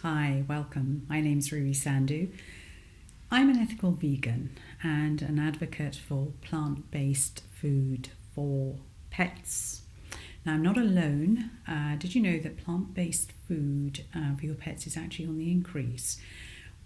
Hi, welcome. My name's Ruby Sandhu. I'm an ethical vegan and an advocate for plant-based food for pets. Now, I'm not alone. Did you know that plant-based food for your pets is actually on the increase?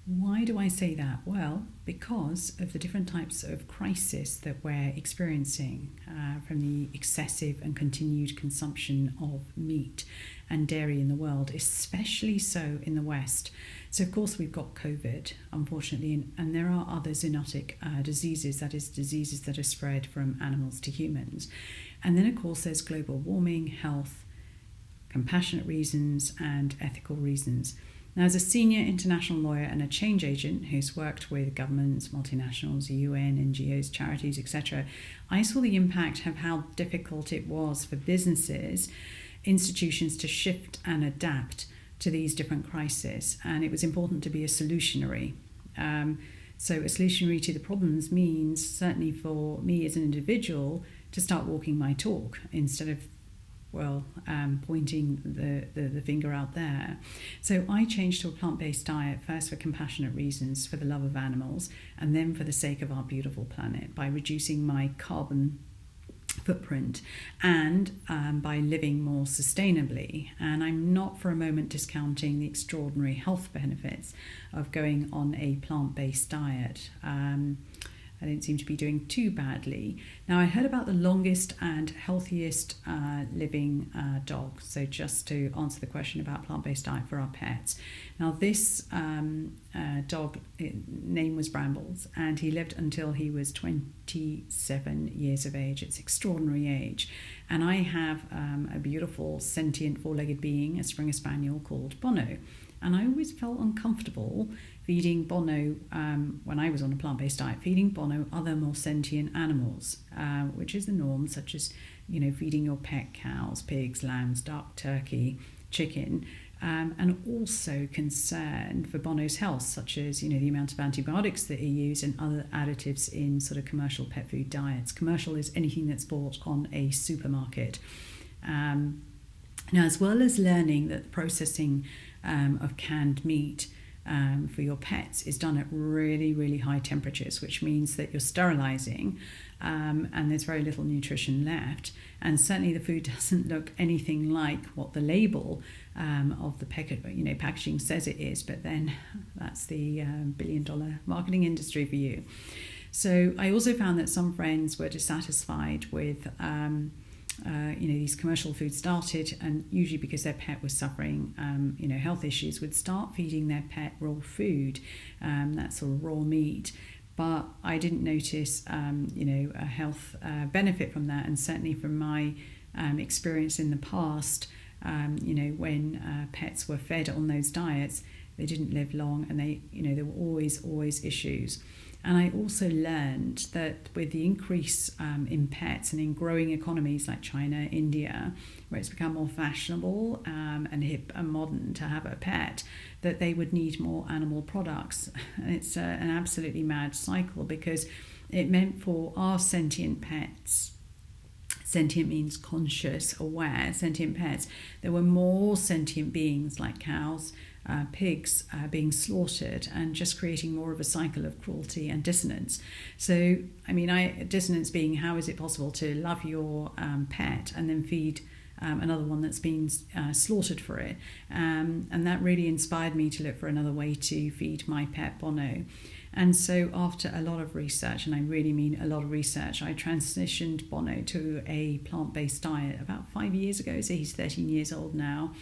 Why do I say that? Well, because of the different types of crisis that we're experiencing from the excessive and continued consumption of meat and dairy in the world, especially so in the West. So, of course, we've got COVID, unfortunately, and there are other zoonotic diseases, that is, diseases that are spread from animals to humans. And then, of course, there's global warming, health, compassionate reasons, and ethical reasons. Now, as a senior international lawyer and a change agent who's worked with governments, multinationals, UN, NGOs, charities, etc., I saw the impact of how difficult it was for businesses, institutions to shift and adapt to these different crises. And it was important to be a solutionary. So a solutionary to the problems means, certainly for me as an individual, to start walking my talk instead of pointing the finger out there. So I changed to a plant-based diet, first for compassionate reasons, for the love of animals, and then for the sake of our beautiful planet, by reducing my carbon footprint and by living more sustainably. And I'm not for a moment discounting the extraordinary health benefits of going on a plant-based diet. I don't seem to be doing too badly. Now, I heard about the longest and healthiest living dog. So just to answer the question about plant-based diet for our pets. Now, this dog, name was Brambles, and he lived until he was 27 years of age. It's extraordinary age. And I have a beautiful sentient four-legged being, a Springer Spaniel called Bono. And I always felt uncomfortable feeding Bono, when I was on a plant-based diet, feeding Bono other more sentient animals, which is the norm, such as, feeding your pet cows, pigs, lambs, duck, turkey, chicken, and also concern for Bono's health, such as, the amount of antibiotics that he used and other additives in sort of commercial pet food diets. Commercial is anything that's bought on a supermarket. Now, as well as learning that the processing of canned meat for your pets is done at really, really high temperatures, which means that you're sterilizing and there's very little nutrition left. And certainly the food doesn't look anything like what the label of the packaging says it is, but then that's the billion-dollar marketing industry for you. So I also found that some friends were dissatisfied with these commercial foods started, and usually because their pet was suffering, health issues, would start feeding their pet raw food, that sort of raw meat. But I didn't notice, a health benefit from that, and certainly from my experience in the past, when pets were fed on those diets, they didn't live long, and there were always issues. And I also learned that with the increase in pets and in growing economies like China, India, where it's become more fashionable and hip and modern to have a pet, that they would need more animal products. And it's an absolutely mad cycle, because it meant for our sentient pets, sentient means conscious, aware, sentient pets, there were more sentient beings like cows, pigs being slaughtered, and just creating more of a cycle of cruelty and dissonance. So, dissonance being, how is it possible to love your pet and then feed another one that's been slaughtered for it? And that really inspired me to look for another way to feed my pet Bono. And so after a lot of research, and I really mean a lot of research, I transitioned Bono to a plant-based diet about 5 years ago. So he's 13 years old now.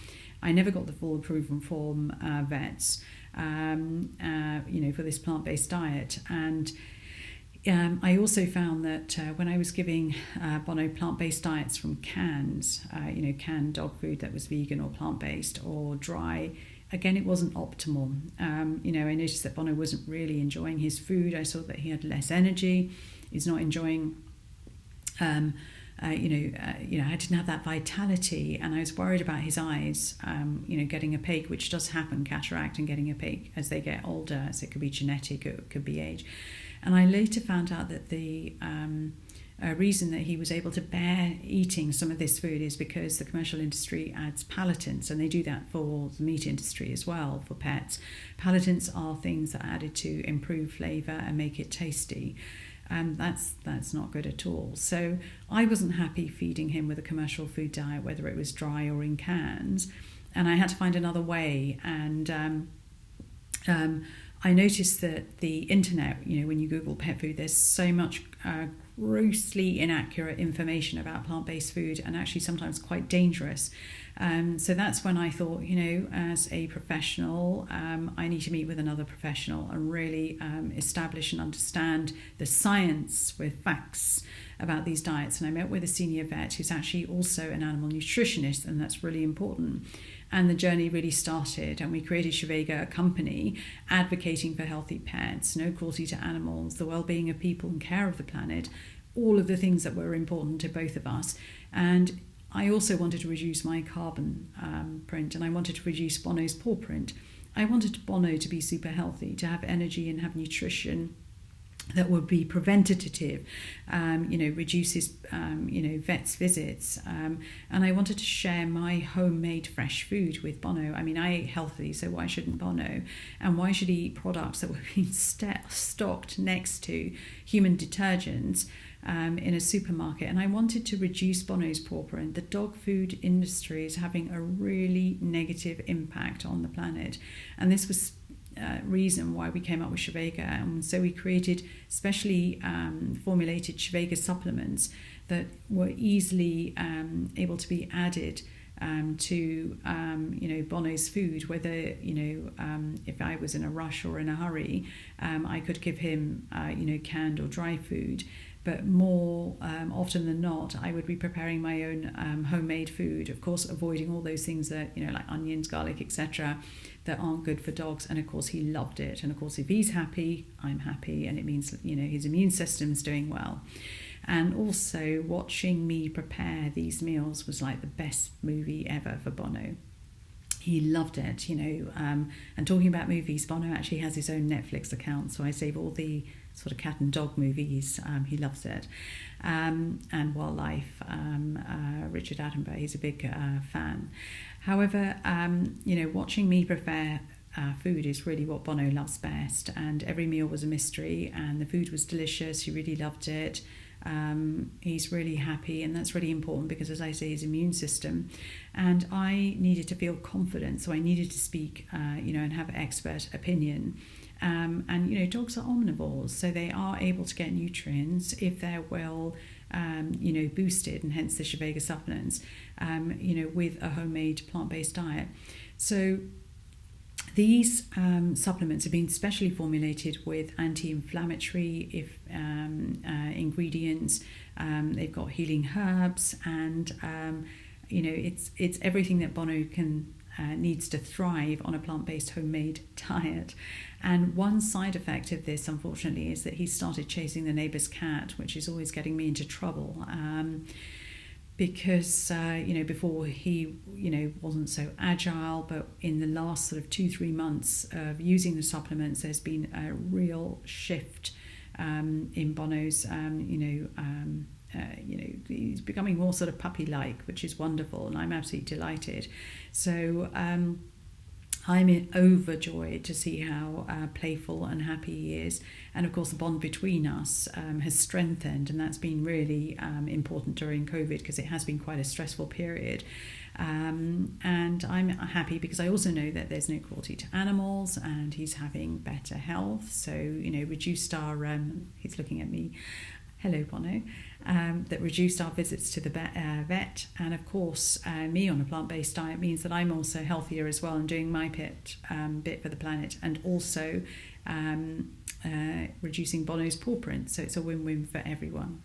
I never got the full approval from vets, for this plant-based diet. And I also found that when I was giving Bono plant-based diets from cans, canned dog food that was vegan or plant-based or dry, again, it wasn't optimal. I noticed that Bono wasn't really enjoying his food. I saw that he had less energy. He's not enjoying I didn't have that vitality, and I was worried about his eyes, getting opaque, which does happen, cataract and getting opaque as they get older. So it could be genetic, it could be age. And I later found out that the reason that he was able to bear eating some of this food is because the commercial industry adds palatants, and they do that for the meat industry as well, for pets. Palatants are things that are added to improve flavour and make it tasty. And that's not good at all. So I wasn't happy feeding him with a commercial food diet, whether it was dry or in cans, and I had to find another way. And I noticed that the internet, when you Google pet food, there's so much grossly inaccurate information about plant-based food, and actually sometimes quite dangerous. So that's when I thought, as a professional, I need to meet with another professional and really establish and understand the science with facts about these diets. And I met with a senior vet who's actually also an animal nutritionist, and that's really important. And the journey really started, and we created Shivega, a company advocating for healthy pets, no cruelty to animals, the well-being of people and care of the planet, all of the things that were important to both of us. And I also wanted to reduce my carbon print, and I wanted to reduce Bono's paw print. I wanted Bono to be super healthy, to have energy and have nutrition that would be preventative, reduces, vets' visits. And I wanted to share my homemade fresh food with Bono. I mean, I ate healthy, so why shouldn't Bono? And why should he eat products that were being stocked next to human detergents in a supermarket? And I wanted to reduce Bono's paw print. The dog food industry is having a really negative impact on the planet. And this was reason why we came up with Shivega, and so we created specially formulated Shivega supplements that were easily able to be added to Bono's food, whether if I was in a rush or in a hurry, I could give him canned or dry food. But more often than not, I would be preparing my own homemade food, of course avoiding all those things that, like onions, garlic, etc., that aren't good for dogs. And of course he loved it. And of course if he's happy, I'm happy, and it means his immune system's doing well. And also watching me prepare these meals was like the best movie ever for Bono. He loved it, and talking about movies, Bono actually has his own Netflix account, so I save all the sort of cat and dog movies. He loves it. And wildlife, Richard Attenborough, he's a big fan. However, watching me prepare food is really what Bono loves best, and every meal was a mystery, and the food was delicious. He really loved it. He's really happy, and that's really important because, as I say, his immune system, and I needed to feel confident, so I needed to speak and have expert opinion. And dogs are omnivores, so they are able to get nutrients if they're well boosted, and hence the Shivega supplements with a homemade plant-based diet. So these supplements have been specially formulated with anti-inflammatory ingredients. They've got healing herbs, and it's everything that Bono needs to thrive on a plant-based homemade diet. And one side effect of this, unfortunately, is that he started chasing the neighbour's cat, which is always getting me into trouble. Because before he wasn't so agile, but in the last sort of 2-3 months of using the supplements, there's been a real shift in Bono's. He's becoming more sort of puppy-like, which is wonderful, and I'm absolutely delighted. So I'm overjoyed to see how playful and happy he is. And of course the bond between us has strengthened, and that's been really important during COVID, because it has been quite a stressful period. And I'm happy because I also know that there's no cruelty to animals, and he's having better health. So, reduced our, he's looking at me, hello Bono, that reduced our visits to the vet. And of course, me on a plant-based diet means that I'm also healthier as well, and doing my bit for the planet, and also reducing Bono's paw print. So it's a win-win for everyone.